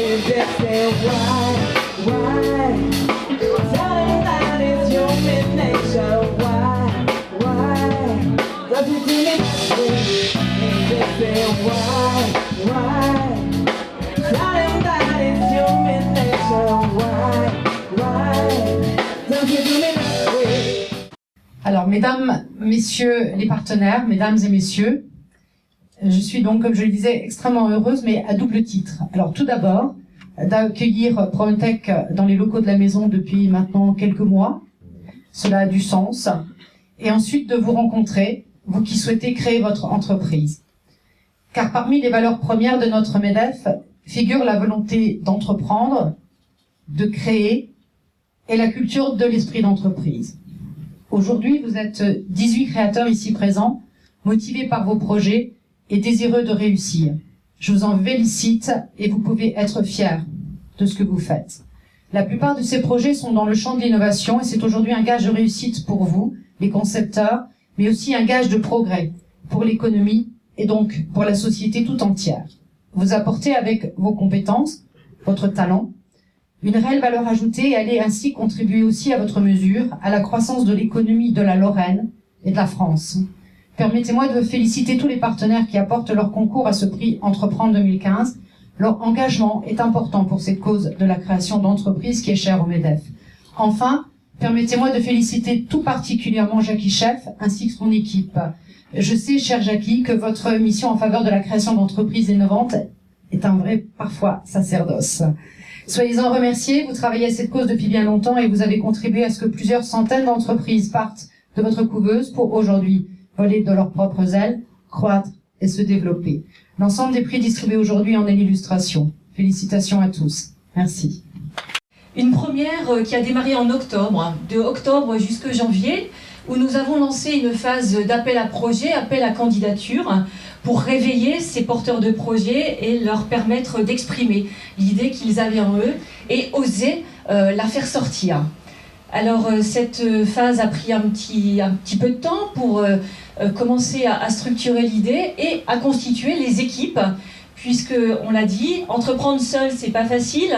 And they say why? Tell him that it's human nature. Why? Does he do me that way? And they say why? Tell him that it's human nature. Why? Does he do me that way? Alors, mesdames, messieurs les partenaires, mesdames et messieurs, je suis donc, comme je le disais, extrêmement heureuse, mais à double titre. Alors, tout d'abord, d'accueillir Promtech dans les locaux de la maison depuis maintenant quelques mois. Cela a du sens. Et ensuite, de vous rencontrer, vous qui souhaitez créer votre entreprise. Car parmi les valeurs premières de notre MEDEF figure la volonté d'entreprendre, de créer et la culture de l'esprit d'entreprise. Aujourd'hui, vous êtes 18 créateurs ici présents, motivés par vos projets et désireux de réussir. Je vous en félicite et vous pouvez être fiers de ce que vous faites. La plupart de ces projets sont dans le champ de l'innovation et c'est aujourd'hui un gage de réussite pour vous, les concepteurs, mais aussi un gage de progrès pour l'économie et donc pour la société tout entière. Vous apportez avec vos compétences, votre talent, une réelle valeur ajoutée et allez ainsi contribuer aussi à votre mesure à la croissance de l'économie de la Lorraine et de la France. Permettez-moi de féliciter tous les partenaires qui apportent leur concours à ce prix Entreprendre 2015. Leur engagement est important pour cette cause de la création d'entreprises qui est chère au MEDEF. Enfin, permettez-moi de féliciter tout particulièrement Jackie Chef ainsi que son équipe. Je sais, cher Jackie, que votre mission en faveur de la création d'entreprises innovantes est un vrai, parfois, sacerdoce. Soyez-en remerciés, vous travaillez à cette cause depuis bien longtemps et vous avez contribué à ce que plusieurs centaines d'entreprises partent de votre couveuse pour aujourd'hui voler de leurs propres ailes, croître et se développer. L'ensemble des prix distribués aujourd'hui en est l'illustration. Félicitations à tous. Merci. Une première qui a démarré en octobre, de octobre jusqu'à janvier, où nous avons lancé une phase d'appel à projet, appel à candidature, pour réveiller ces porteurs de projets et leur permettre d'exprimer l'idée qu'ils avaient en eux et oser la faire sortir. Alors cette phase a pris un petit peu de temps pour commencer à structurer l'idée et à constituer les équipes, puisque on l'a dit, entreprendre seul c'est pas facile.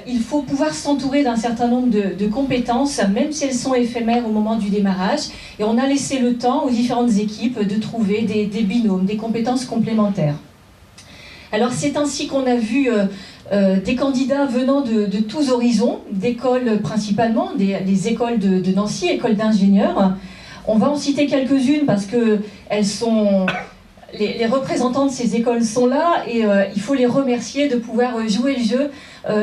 Il faut pouvoir s'entourer d'un certain nombre de compétences, même si elles sont éphémères au moment du démarrage. Et on a laissé le temps aux différentes équipes de trouver des binômes, des compétences complémentaires. Alors c'est ainsi qu'on a vu des candidats venant de tous horizons, d'écoles principalement, des écoles de Nancy, écoles d'ingénieurs. On va en citer quelques-unes parce que elles sont... Les représentants de ces écoles sont là et il faut les remercier de pouvoir jouer le jeu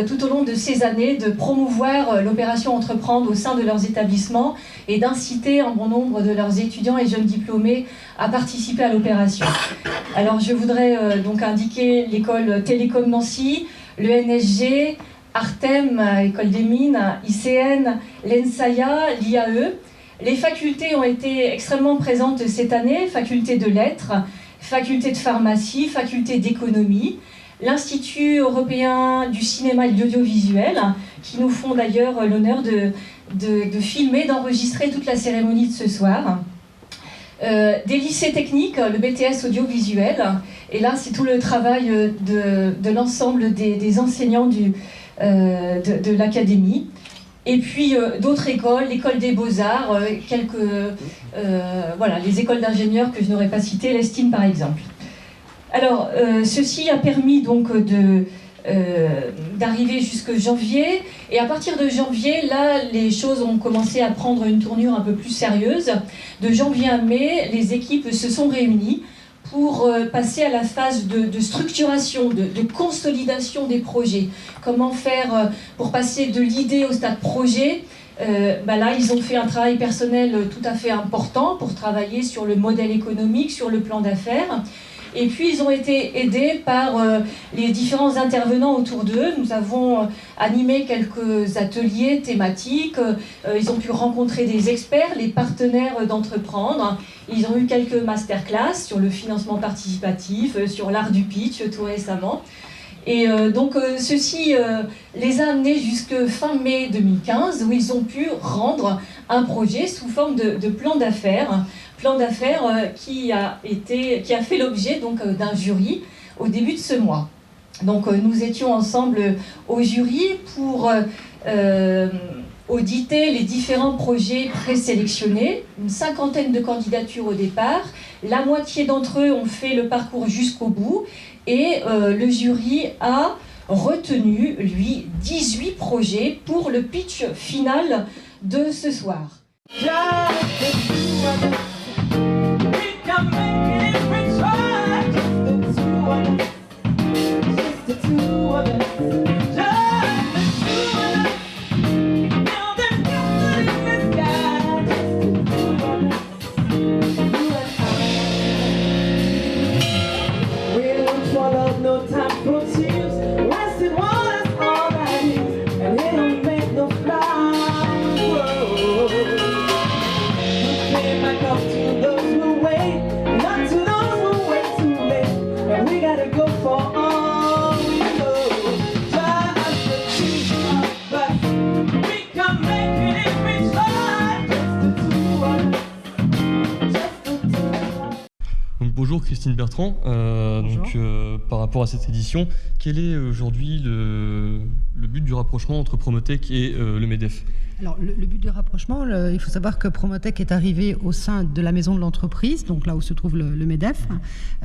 tout au long de ces années, de promouvoir l'opération Entreprendre au sein de leurs établissements et d'inciter un bon nombre de leurs étudiants et jeunes diplômés à participer à l'opération. Alors je voudrais donc indiquer l'école Télécom Nancy, le NSG, Artem, École des Mines, ICN, l'ENSAIA, l'IAE. Les facultés ont été extrêmement présentes cette année, faculté de lettres, faculté de pharmacie, faculté d'économie, l'Institut européen du cinéma et de l'audiovisuel, qui nous font d'ailleurs l'honneur de filmer, d'enregistrer toute la cérémonie de ce soir. Des lycées techniques, le BTS audiovisuel, et là c'est tout le travail de l'ensemble des enseignants de l'académie. Et puis d'autres écoles, l'école des beaux-arts, voilà, les écoles d'ingénieurs que je n'aurais pas citées, l'Estime par exemple. Alors, ceci a permis donc d'arriver jusque janvier, et à partir de janvier, là, les choses ont commencé à prendre une tournure un peu plus sérieuse. De janvier à mai, les équipes se sont réunies pour passer à la phase de structuration, de consolidation des projets. Comment faire pour passer de l'idée au stade projet. Là, ils ont fait un travail personnel tout à fait important pour travailler sur le modèle économique, sur le plan d'affaires. Et puis, ils ont été aidés par les différents intervenants autour d'eux. Nous avons animé quelques ateliers thématiques. Ils ont pu rencontrer des experts, les partenaires d'Entreprendre. Ils ont eu quelques masterclass sur le financement participatif, sur l'art du pitch tout récemment. Et donc, ceci les a amenés jusque fin mai 2015, où ils ont pu rendre un projet sous forme de plan d'affaires qui a fait l'objet donc d'un jury au début de ce mois. Donc nous étions ensemble au jury pour auditer les différents projets présélectionnés, une 50aine de candidatures au départ. La moitié d'entre eux ont fait le parcours jusqu'au bout et le jury a retenu, lui, 18 projets pour le pitch final de ce soir. Bonjour Christine Bertrand, donc, par rapport à cette édition, quel est aujourd'hui le but du rapprochement entre Promotech et le MEDEF ? Alors, le but du rapprochement, il faut savoir que Promotech est arrivé au sein de la maison de l'entreprise, donc là où se trouve le MEDEF,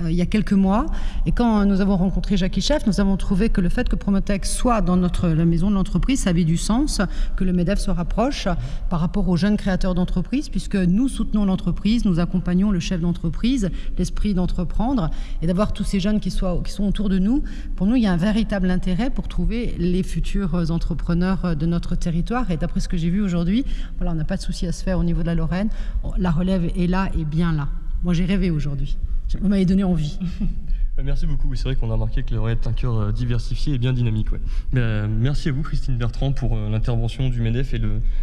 il y a quelques mois. Et quand nous avons rencontré Jackie Chef, nous avons trouvé que le fait que Promotech soit dans la maison de l'entreprise, ça avait du sens, que le MEDEF se rapproche par rapport aux jeunes créateurs d'entreprise, puisque nous soutenons l'entreprise, nous accompagnons le chef d'entreprise, l'esprit d'entreprendre, et d'avoir tous ces jeunes qui sont autour de nous. Pour nous, il y a un véritable intérêt pour trouver les futurs entrepreneurs de notre territoire. Et d'après ce que j'ai vu aujourd'hui, voilà, on n'a pas de souci à se faire au niveau de la Lorraine. La relève est là et bien là. Moi, j'ai rêvé aujourd'hui. Vous m'avez donné envie. Merci beaucoup. C'est vrai qu'on a remarqué que la Lorraine est un cœur diversifié et bien dynamique. Ouais. Merci à vous, Christine Bertrand, pour l'intervention du MEDEF et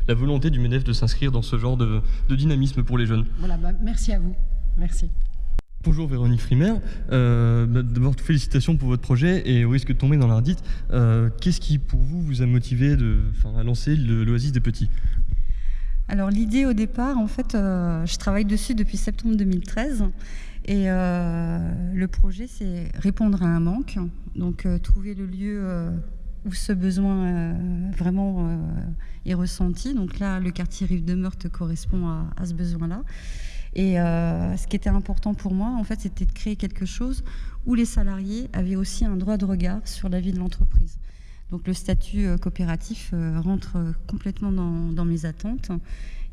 la volonté du MEDEF de s'inscrire dans ce genre de dynamisme pour les jeunes. Voilà, merci à vous. Merci. Bonjour Véronique Frimer, d'abord félicitations pour votre projet et au risque de tomber dans la redite, qu'est-ce qui pour vous a motivé à lancer l'Oasis des Petits ? Alors l'idée au départ, en fait, je travaille dessus depuis septembre 2013 et le projet c'est répondre à un manque, donc trouver le lieu où ce besoin vraiment est ressenti. Donc là, le quartier Rive de Meurthe correspond à ce besoin-là. Et ce qui était important pour moi, en fait, c'était de créer quelque chose où les salariés avaient aussi un droit de regard sur la vie de l'entreprise. Donc le statut coopératif rentre complètement dans mes attentes.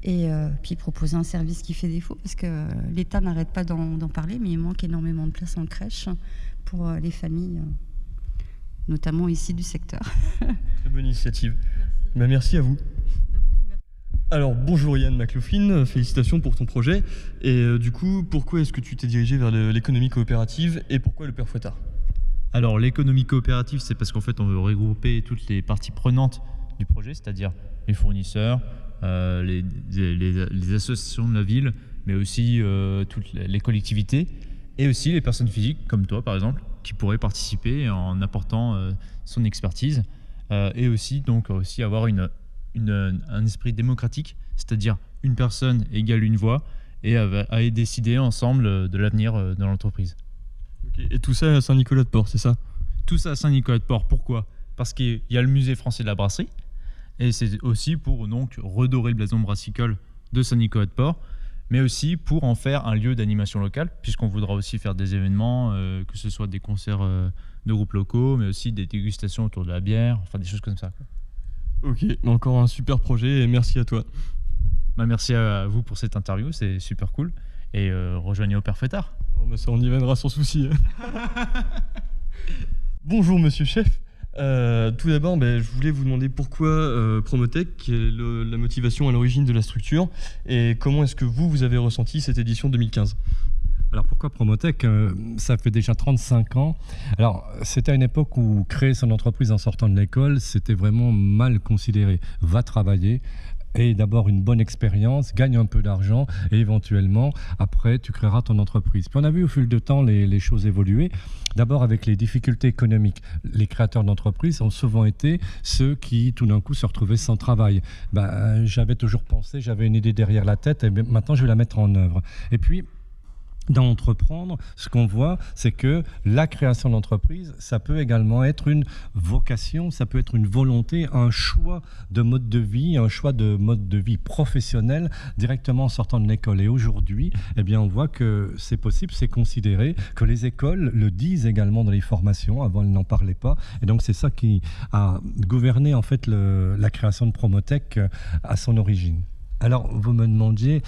Et puis proposer un service qui fait défaut, parce que l'État n'arrête pas d'en parler, mais il manque énormément de places en crèche pour les familles, notamment ici du secteur. Très bonne initiative. Merci à vous. Alors, bonjour Yann McLaughlin, félicitations pour ton projet. Et du coup, pourquoi est-ce que tu t'es dirigé vers l'économie coopérative et pourquoi le Père Fouettard ? Alors, l'économie coopérative, c'est parce qu'en fait, on veut regrouper toutes les parties prenantes du projet, c'est-à-dire les fournisseurs, les associations de la ville, mais aussi toutes les collectivités et aussi les personnes physiques, comme toi par exemple, qui pourraient participer en apportant son expertise et aussi, avoir un esprit démocratique, c'est-à-dire une personne égale une voix et à décider ensemble de l'avenir de l'entreprise. Okay. Et tout ça à Saint-Nicolas-de-Port, c'est ça ? Tout ça à Saint-Nicolas-de-Port, pourquoi ? Parce qu'il y a le musée français de la brasserie et c'est aussi pour donc redorer le blason brassicole de Saint-Nicolas-de-Port, mais aussi pour en faire un lieu d'animation locale, puisqu'on voudra aussi faire des événements, que ce soit des concerts de groupes locaux, mais aussi des dégustations autour de la bière, enfin des choses comme ça, quoi. Ok, encore un super projet et merci à toi. Merci à vous pour cette interview, c'est super cool. Et rejoignez au Père Fouettard. Ça, on y viendra sans souci. Bonjour Monsieur Chef. Tout d'abord, je voulais vous demander pourquoi Promotech, quelle est la motivation à l'origine de la structure et comment est-ce que vous avez ressenti cette édition 2015 ? Alors pourquoi Promotech ? Ça fait déjà 35 ans. Alors c'était à une époque où créer son entreprise en sortant de l'école, c'était vraiment mal considéré. Va travailler, aie d'abord une bonne expérience, gagne un peu d'argent et éventuellement, après, tu créeras ton entreprise. Puis on a vu au fil du temps les choses évoluer. D'abord avec les difficultés économiques. Les créateurs d'entreprises ont souvent été ceux qui, tout d'un coup, se retrouvaient sans travail. J'avais toujours pensé, j'avais une idée derrière la tête et maintenant je vais la mettre en œuvre. Et puis, d'entreprendre, ce qu'on voit, c'est que la création d'entreprise, ça peut également être une vocation, ça peut être une volonté, un choix de mode de vie, un choix de mode de vie professionnel directement en sortant de l'école. Et aujourd'hui, eh bien, on voit que c'est possible, c'est considéré, que les écoles le disent également dans les formations. Avant, elles n'en parlaient pas. Et donc, c'est ça qui a gouverné en fait la création de Promotech à son origine. Alors, vous me demandiez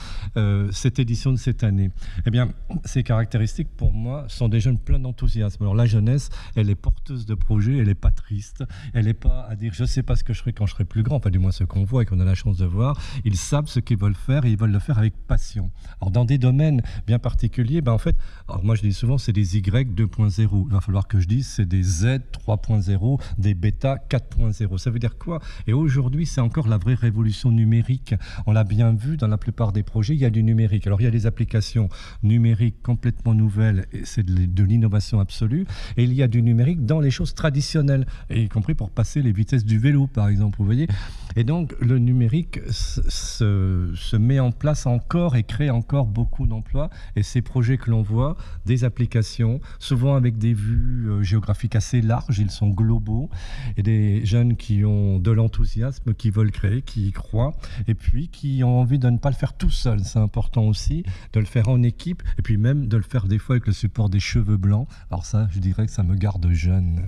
cette édition de cette année. Eh bien, ces caractéristiques, pour moi, sont des jeunes pleins d'enthousiasme. Alors, la jeunesse, elle est porteuse de projets, elle n'est pas triste, elle n'est pas à dire « je ne sais pas ce que je ferai quand je serai plus grand », enfin, du moins ce qu'on voit et qu'on a la chance de voir. Ils savent ce qu'ils veulent faire et ils veulent le faire avec passion. Alors, dans des domaines bien particuliers, ben, en fait, alors moi, je dis souvent, c'est des Y 2.0. Il va falloir que je dise, c'est des Z 3.0, des bêta 4.0. Ça veut dire quoi? Et aujourd'hui, c'est encore la vraie révolution numérique. On l'a bien vu dans la plupart des projets, il y a du numérique. Alors il y a des applications numériques complètement nouvelles, et c'est de l'innovation absolue, et il y a du numérique dans les choses traditionnelles, y compris pour passer les vitesses du vélo par exemple, vous voyez. Et donc le numérique se met en place encore et crée encore beaucoup d'emplois, et ces projets que l'on voit, des applications, souvent avec des vues géographiques assez larges, ils sont globaux, et des jeunes qui ont de l'enthousiasme, qui veulent créer, qui y croient, et puis qui ont envie de ne pas le faire tout seul. C'est important aussi de le faire en équipe, et puis même de le faire des fois avec le support des cheveux blancs. Alors ça, je dirais que ça me garde jeune.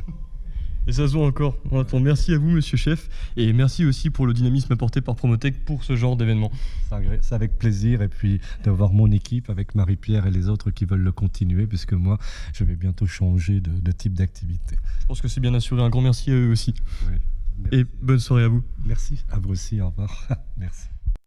Et ça se voit encore. Bon, merci à vous, monsieur Chef, et merci aussi pour le dynamisme apporté par Promotech pour ce genre d'événement. C'est avec plaisir, et puis de voir mon équipe avec Marie-Pierre et les autres qui veulent le continuer, puisque moi, je vais bientôt changer de type d'activité. Je pense que c'est bien assuré. Un grand merci à eux aussi. Oui. Et bonne soirée à vous. Merci, à vous aussi, au revoir. Merci.